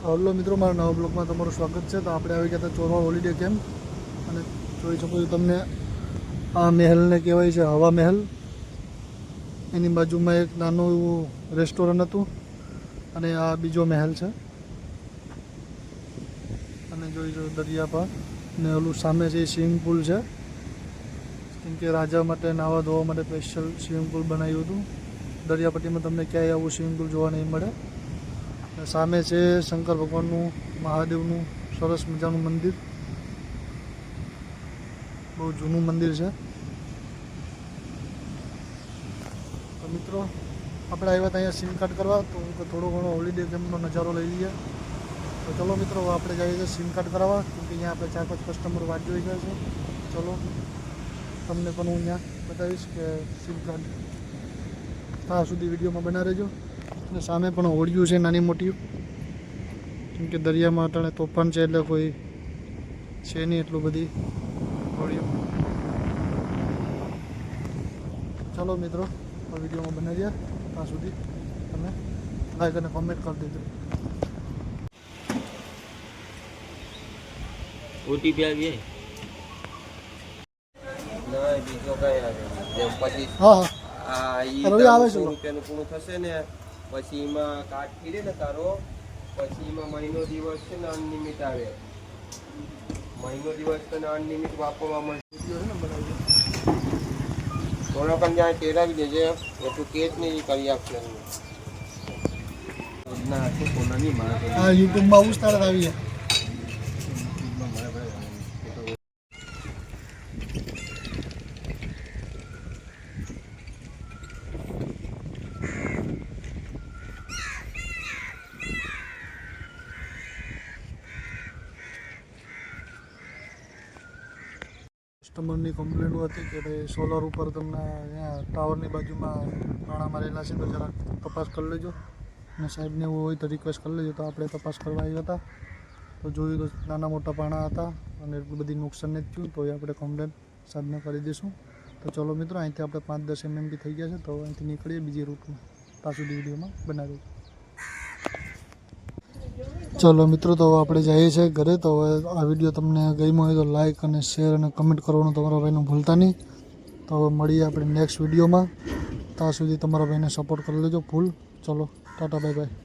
Hello મિત્રો, મારા નવા બ્લોગમાં તમારું સ્વાગત છે. તો આપણે આવી ગયા હતા ચોરવા હોલિડે કેમ્પ અને જોઈ શકો છો તમને આ મહેલને કહેવાય છે હવા મહેલ. એની બાજુમાં એક નાનું એવું રેસ્ટોરન્ટ હતું અને આ બીજો મહેલ છે. અને જોઈ શકો દરિયા પર ને ઓલું સામે છે સ્વિમિંગ પુલ છે, કેમ કે રાજા માટે નાહવા ધોવા માટે સ્પેશિયલ સ્વિમિંગ પુલ બનાવ્યું હતું. દરિયાપટ્ટીમાં તમને ક્યાંય આવું સ્વિમિંગ પુલ જોવા નહીં મળે. સામે છે શંકર ભગવાનનું મહાદેવનું સરસ મજાનું મંદિર, બહુ જૂનું મંદિર છે. તો મિત્રો આપણે આવ્યા હતા અહીંયા સિમ કાર્ડ કરવા, તો થોડો ઘણો હોલિડે કેમ્પનો નજારો લઈ લઈએ. તો ચલો મિત્રો, આપણે જઈએ છીએ સિમ કાર્ડ કરાવવા, કેમ કે અહીંયા આપણે 4-5 કસ્ટમર વાટ જોઈ ગયા છે. ચલો તમને પણ હું અહીંયા બતાવીશ કે સિમ કાર્ડ ત્યાં સુધી વિડીયોમાં બના રહેજો. અને સામે પણ હોડિયું છે નાની મોટી, કેમ કે દરિયામાં અટાણે તોફાન છે એટલે કોઈ છે નહીં એટલું બધી હોડિયું. ચાલો મિત્રો, આ વિડીયોમાં બના રહ્યા ત્યાં સુધી તમે લાઈક અને કોમેન્ટ કરી દેજો. ઓટીપી આવી બીજો કઈ પછી હા હા રવિ આવે છે રૂપિયાનું પૂરું થશે ને પછી એમાં કાર્ડ ફીરે ને તારો, પછી એમાં મહિનો દિવસ છે ને અનલિમિટ આવે. મહિનો દિવસ તને અનલિમિટ વાપરવા મળશે. થોડો પણ જ્યાં ટેરાવી દેજે એટલું કેસ નહીં કરી આપશે. ના કોના નહીં મારે હા, યુટ્યુબમાં ઉસ્તાર આવી જાય. કસ્ટમરની કમ્પ્લેન હતી કે ભાઈ સોલર ઉપર તમને અહીંયા ટાવરની બાજુમાં પાણા મારેલા છે, તો જરાક તપાસ કરી લેજો. અને સાહેબને એવું હોય તો રિક્વેસ્ટ કરી લેજો. તો આપણે તપાસ કરવા આવ્યા હતા, તો જોયું તો નાના મોટા પાણા હતા અને એટલું બધી નુકસાન નથી થયું. તો એ આપણે કમ્પ્લેન સાહેબને કરી દઈશું. તો ચલો મિત્રો, અહીંથી આપણે 5-10 mm થઈ ગયા છે, તો અહીંથી નીકળીએ બીજી રૂટમાં. ત્યાં સુધી વિડીયોમાં બનાવી. ચલો મિત્રો, તો આપણે જઈએ છીએ ઘરે. તો હવે આ વિડીયો તમને ગમ્યો હોય તો લાઈક અને શેર અને કમેન્ટ કરવાનું તમારા ભાઈનું ભૂલતા નહીં. તો હવે મળીએ આપણે નેક્સ્ટ વિડીયોમાં. ત્યાં સુધી તમારા ભાઈને સપોર્ટ કરી લેજો ફૂલ. ચલો ટાટા, બાય બાય.